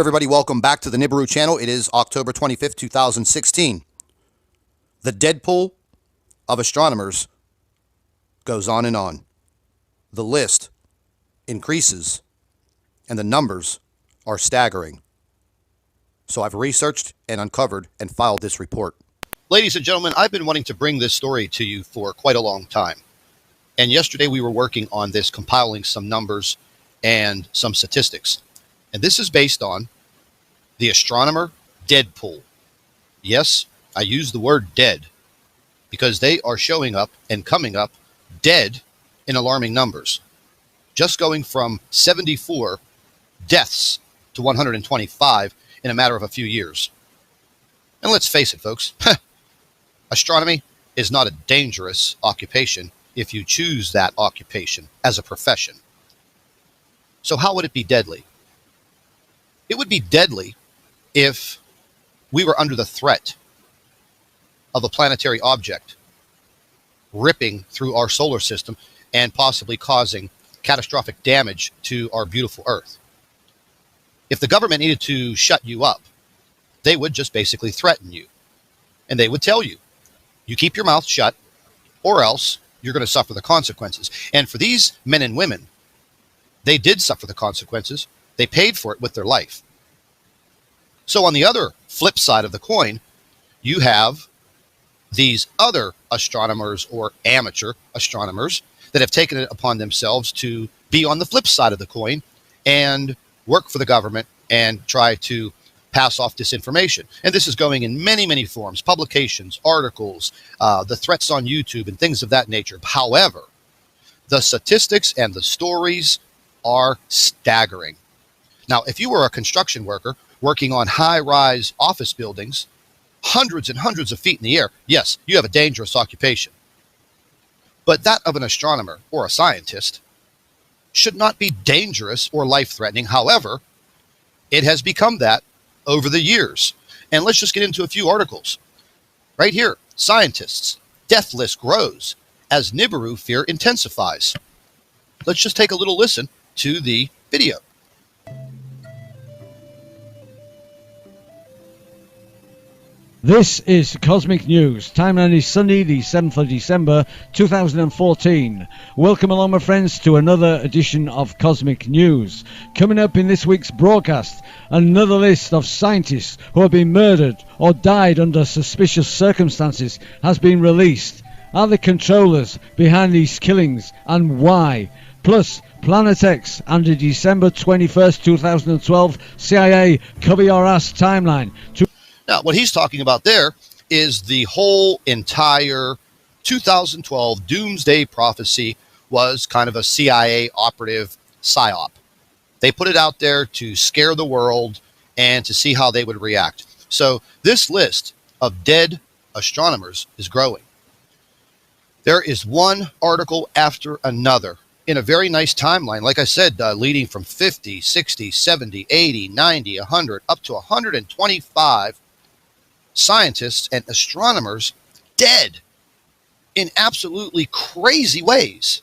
everybody. Welcome back to the Nibiru channel. It is October 25th, 2016. The Deadpool of astronomers goes on and on. The list increases, and the numbers are staggering. So I've researched and uncovered and filed this report. Ladies and gentlemen, I've been wanting to bring this story to you for quite a long time. And yesterday we were working on this, compiling some numbers and some statistics. And this is based on the astronomer Deadpool. Yes, I use the word dead because they are showing up and coming up dead in alarming numbers. Just going from 74 deaths to 125 in a matter of a few years. And let's face it, folks, astronomy is not a dangerous occupation if you choose that occupation as a profession. So how would it be deadly? It would be deadly if we were under the threat of a planetary object ripping through our solar system and possibly causing catastrophic damage to our beautiful Earth. If the government needed to shut you up, they would just basically threaten you. And they would tell you, you keep your mouth shut or else you're going to suffer the consequences. And for these men and women, they did suffer the consequences. They paid for it with their life. So on the other flip side of the coin, you have these other astronomers or amateur astronomers that have taken it upon themselves to be on the flip side of the coin and work for the government and try to pass off disinformation. And this is going in many, many forms, publications, articles, the threats on YouTube and things of that nature. However, the statistics and the stories are staggering. Now, if you were a construction worker working on high-rise office buildings, hundreds and hundreds of feet in the air, yes, you have a dangerous occupation. But that of an astronomer or a scientist should not be dangerous or life-threatening. However, it has become that over the years. And let's just get into a few articles. Right here, scientists, death list grows as Nibiru fear intensifies. Let's just take a little listen to the video. This is Cosmic News. Timeline is Sunday, the 7th of December, 2014. Welcome along, my friends, to another edition of Cosmic News. Coming up in this week's broadcast, another list of scientists who have been murdered or died under suspicious circumstances has been released. Are the controllers behind these killings and why? Plus, Planet X and the December 21st, 2012 CIA Cover Your Ass timeline. Now, what he's talking about there is the whole entire 2012 Doomsday Prophecy was kind of a CIA operative psyop. They put it out there to scare the world and to see how they would react. So this list of dead astronomers is growing. There is one article after another in a very nice timeline, like I said, leading from 50, 60, 70, 80, 90, 100, up to 125 scientists and astronomers dead in absolutely crazy ways,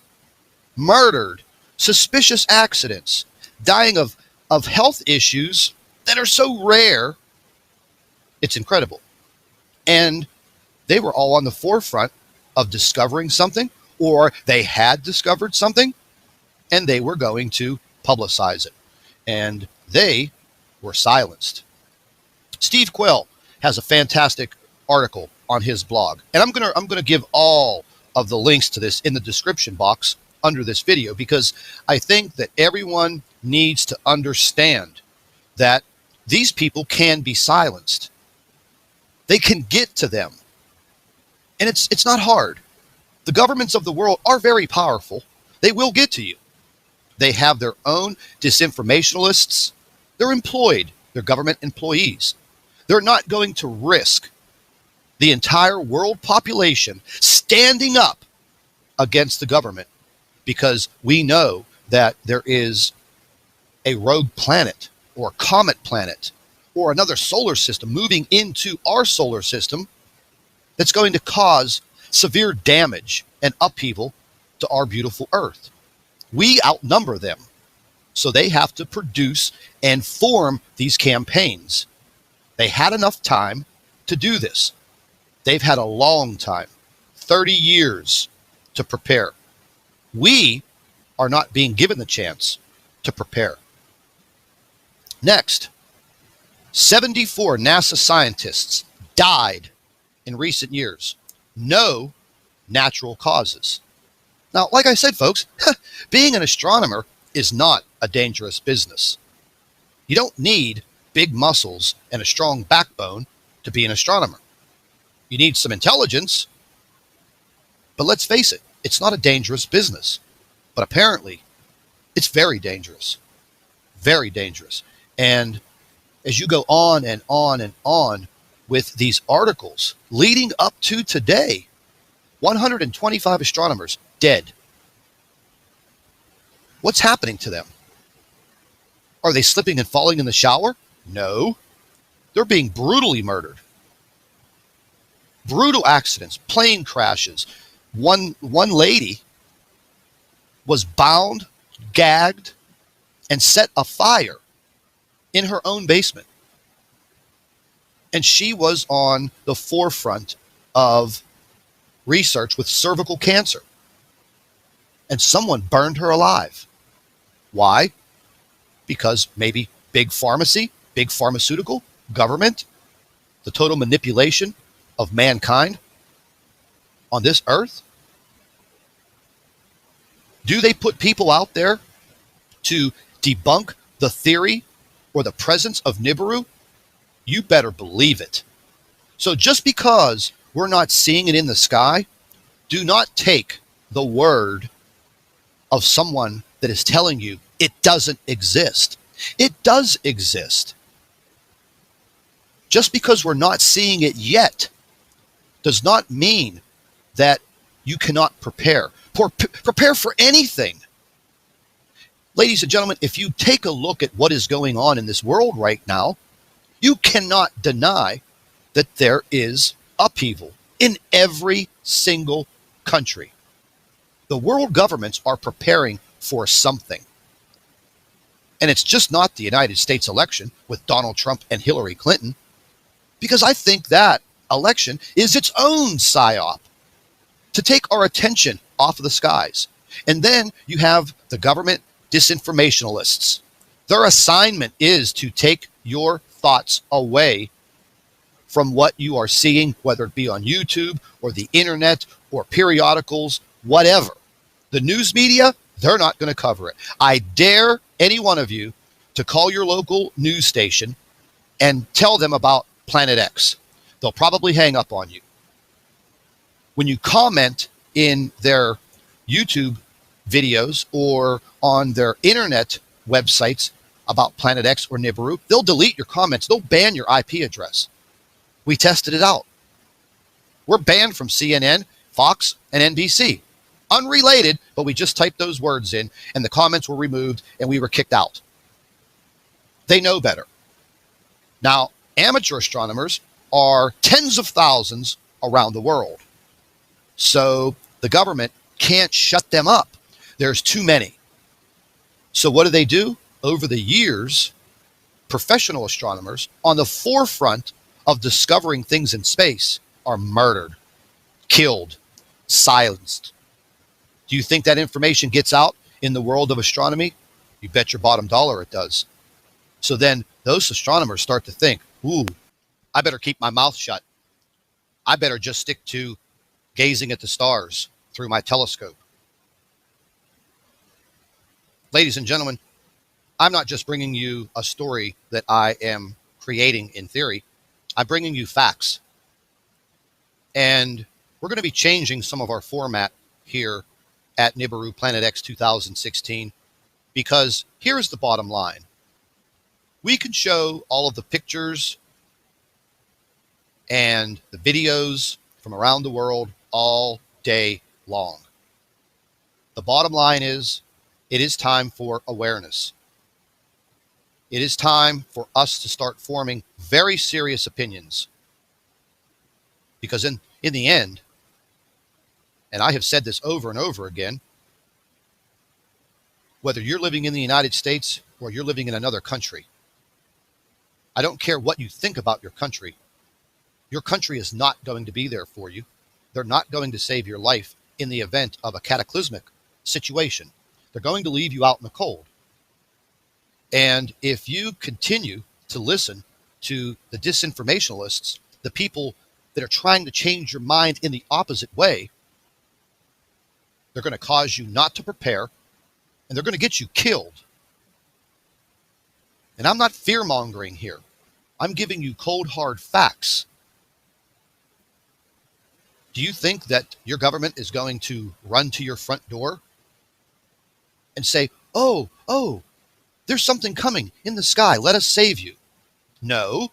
murdered, suspicious accidents, dying of health issues that are so rare, it's incredible. And they were all on the forefront of discovering something, or they had discovered something, and they were going to publicize it. And they were silenced. Steve Quill has a fantastic article on his blog. And I'm gonna give all of the links to this in the description box under this video, because I think that everyone needs to understand that these people can be silenced. They can get to them. And it's not hard. The governments of the world are very powerful. They will get to you. They have their own disinformationalists. They're employed. They're government employees. They're not going to risk the entire world population standing up against the government because we know that there is a rogue planet or comet planet or another solar system moving into our solar system that's going to cause severe damage and upheaval to our beautiful Earth. We outnumber them. So they have to produce and form these campaigns. They had enough time to do this. They've had a long time, 30 years to prepare. We are not being given the chance to prepare. Next, 74 NASA scientists died in recent years. No natural causes. Now, like I said, folks, being an astronomer is not a dangerous business. You don't need big muscles and a strong backbone to be an astronomer. You need some intelligence, but let's face it, it's not a dangerous business. But apparently, it's very dangerous. Very dangerous. And as you go on and on and on with these articles leading up to today, 125 astronomers dead. What's happening to them? Are they slipping and falling in the shower? No. They're being brutally murdered. Brutal accidents, plane crashes. One lady was bound, gagged, and set afire in her own basement. And she was on the forefront of research with cervical cancer. And someone burned her alive. Why? Because maybe big pharmacy, big pharmaceutical, government, the total manipulation of mankind on this earth? Do they put people out there to debunk the theory or the presence of Nibiru? You better believe it. So just because we're not seeing it in the sky, do not take the word of someone that is telling you it doesn't exist. It does exist. Just because we're not seeing it yet does not mean that you cannot prepare. Prepare for anything. Ladies and gentlemen, if you take a look at what is going on in this world right now, you cannot deny that there is upheaval in every single country. The world governments are preparing for something. And it's just not the United States election with Donald Trump and Hillary Clinton, because I think that election is its own psyop to take our attention off of the skies. And then you have the government disinformationalists. Their assignment is to take your thoughts away from what you are seeing, whether it be on YouTube or the internet or periodicals, whatever. The news media, they're not going to cover it. I dare any one of you to call your local news station and tell them about Planet X. They'll probably hang up on you. When you comment in their YouTube videos or on their internet websites about Planet X or Nibiru, they'll delete your comments. They'll ban your IP address. We tested it out. We're banned from CNN, Fox, and NBC. Unrelated, but we just typed those words in and the comments were removed and we were kicked out. They know better. Now, amateur astronomers are tens of thousands around the world. So the government can't shut them up. There's too many. So what do? Over the years, professional astronomers on the forefront of discovering things in space are murdered, killed, silenced. Do you think that information gets out in the world of astronomy? You bet your bottom dollar it does. So then those astronomers start to think, ooh, I better keep my mouth shut. I better just stick to gazing at the stars through my telescope. Ladies and gentlemen, I'm not just bringing you a story that I am creating in theory. I'm bringing you facts. And we're going to be changing some of our format here at Nibiru Planet X 2016, because here's the bottom line. We can show all of the pictures and the videos from around the world all day long. The bottom line is, it is time for awareness. It is time for us to start forming very serious opinions. Because in the end, and I have said this over and over again, whether you're living in the United States or you're living in another country. I don't care what you think about your country. Your country is not going to be there for you. They're not going to save your life in the event of a cataclysmic situation. They're going to leave you out in the cold. And if you continue to listen to the disinformationalists, the people that are trying to change your mind in the opposite way, they're going to cause you not to prepare, and they're going to get you killed. And I'm not fear-mongering here. I'm giving you cold, hard facts. Do you think that your government is going to run to your front door and say, oh, there's something coming in the sky, let us save you? No,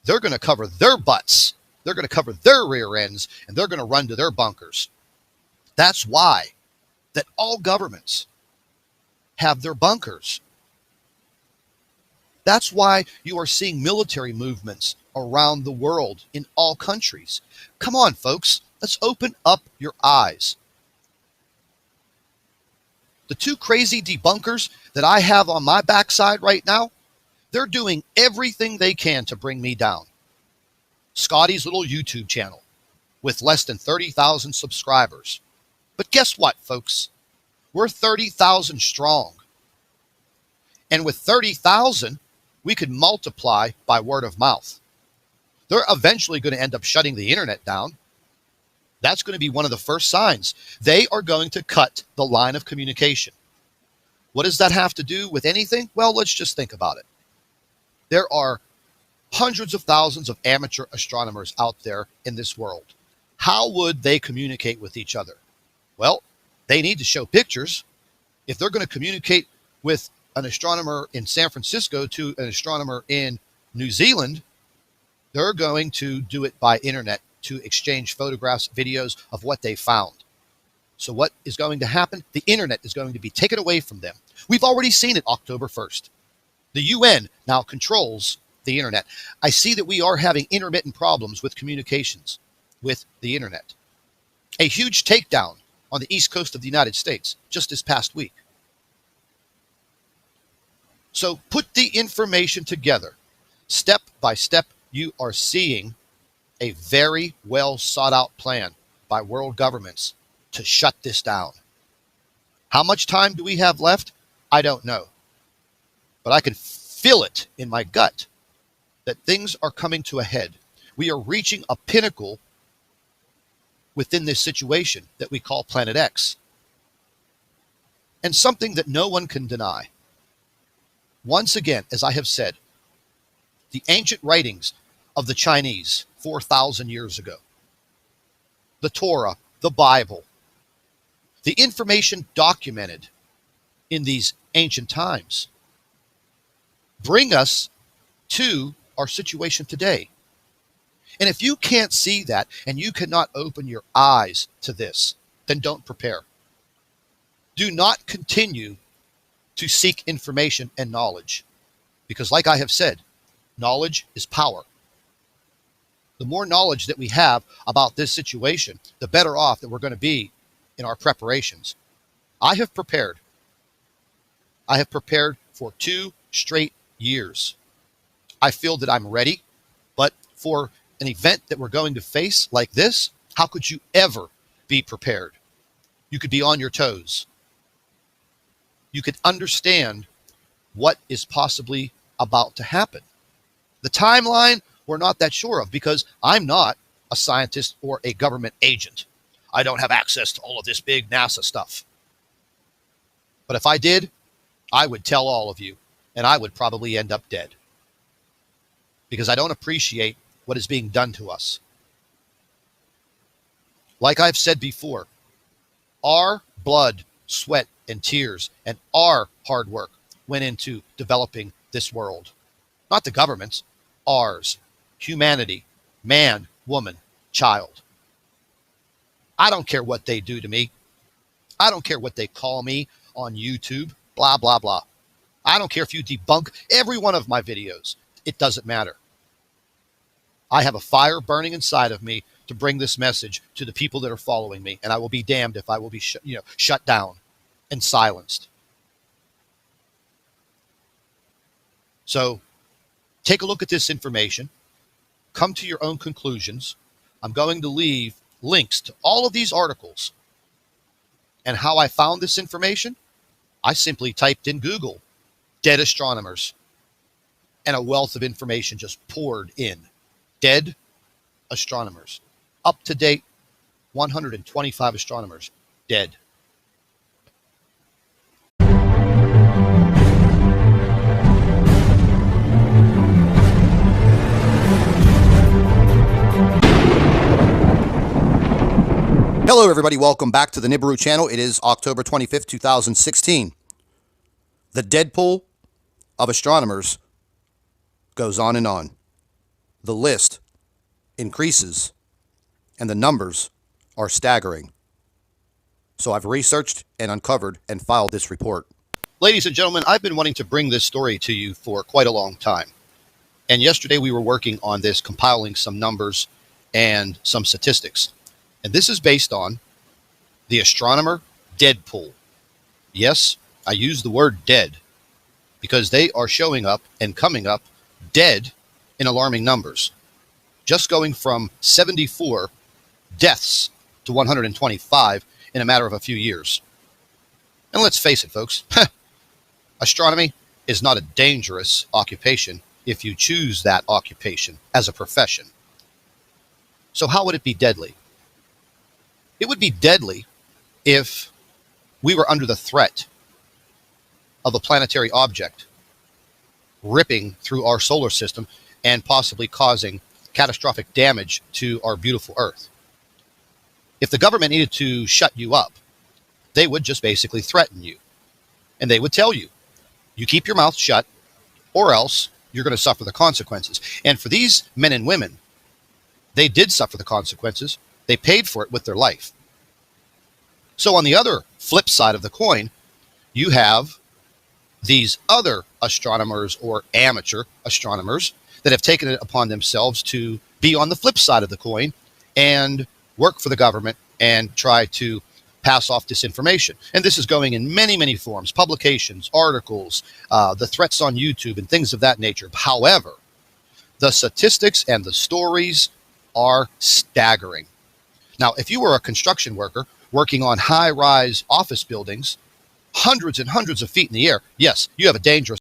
they're going to cover their butts. They're going to cover their rear ends, and they're going to run to their bunkers. That's why that all governments have their bunkers. That's why you are seeing military movements around the world in all countries. Come on, folks, let's open up your eyes. The two crazy debunkers that I have on my backside right now, they're doing everything they can to bring me down. Scotty's little YouTube channel with less than 30,000 subscribers. But guess what, folks? We're 30,000 strong. And with 30,000, we could multiply by word of mouth. They're eventually going to end up shutting the internet down. That's going to be one of the first signs. They are going to cut the line of communication. What does that have to do with anything? Well, let's just think about it. There are hundreds of thousands of amateur astronomers out there in this world. How would they communicate with each other? Well, they need to show pictures. If they're going to communicate with an astronomer in San Francisco to an astronomer in New Zealand, they're going to do it by internet to exchange photographs, videos of what they found. So what is going to happen? The internet is going to be taken away from them. We've already seen it October 1st. The UN now controls the internet. I see that we are having intermittent problems with communications with the internet. A huge takedown on the east coast of the United States just this past week. So put the information together. Step by step, you are seeing a very well sought out plan by world governments to shut this down. How much time do we have left? I don't know. But I can feel it in my gut that things are coming to a head. We are reaching a pinnacle within this situation that we call Planet X. And something that no one can deny. Once again, as I have said, the ancient writings of the Chinese 4,000 years ago, the Torah, the Bible, the information documented in these ancient times bring us to our situation today. And if you can't see that and you cannot open your eyes to this, then don't prepare. Do not continue to seek information and knowledge, because like I have said, knowledge is power. The more knowledge that we have about this situation, the better off that we're going to be in our preparations. I have prepared. I have prepared for 2 straight years. I feel that I'm ready, but for an event that we're going to face like this, how could you ever be prepared? You could be on your toes. You could understand what is possibly about to happen. The timeline, we're not that sure of, because I'm not a scientist or a government agent. I don't have access to all of this big NASA stuff. But if I did, I would tell all of you, and I would probably end up dead, because I don't appreciate what is being done to us. Like I've said before, our blood, sweat, and tears and our hard work went into developing this world. Not the government's, ours. Humanity, man, woman, child. I don't care what they do to me. I don't care what they call me on YouTube, blah, blah, blah. I don't care if you debunk every one of my videos. It doesn't matter. I have a fire burning inside of me to bring this message to the people that are following me, and I will be damned if I will be shut down and silenced. So take a look at this information, come to your own conclusions. I'm going to leave links to all of these articles. And how I found this information, I simply typed in Google, dead astronomers, and a wealth of information just poured in. Dead astronomers. Up to date, 125 astronomers dead. Hello everybody, welcome back to the Nibiru channel. It is October 25th, 2016. The Deadpool of astronomers goes on and on. The list increases and the numbers are staggering. So I've researched and uncovered and filed this report. Ladies and gentlemen, I've been wanting to bring this story to you for quite a long time. And yesterday we were working on this, compiling some numbers and some statistics. And this is based on the astronomer Deadpool. Yes, I use the word dead because they are showing up and coming up dead in alarming numbers. Just going from 74 deaths to 125 in a matter of a few years. And let's face it, folks, astronomy is not a dangerous occupation if you choose that occupation as a profession. So how would it be deadly? It would be deadly if we were under the threat of a planetary object ripping through our solar system and possibly causing catastrophic damage to our beautiful Earth. If the government needed to shut you up, they would just basically threaten you. And they would tell you, you keep your mouth shut or else you're going to suffer the consequences. And for these men and women, they did suffer the consequences. They paid for it with their life. So on the other flip side of the coin, you have these other astronomers or amateur astronomers that have taken it upon themselves to be on the flip side of the coin and work for the government and try to pass off disinformation. And this is going in many, many forms, publications, articles, the threats on YouTube and things of that nature. However, the statistics and the stories are staggering. Now, if you were a construction worker working on high-rise office buildings, hundreds and hundreds of feet in the air, yes, you have a dangerous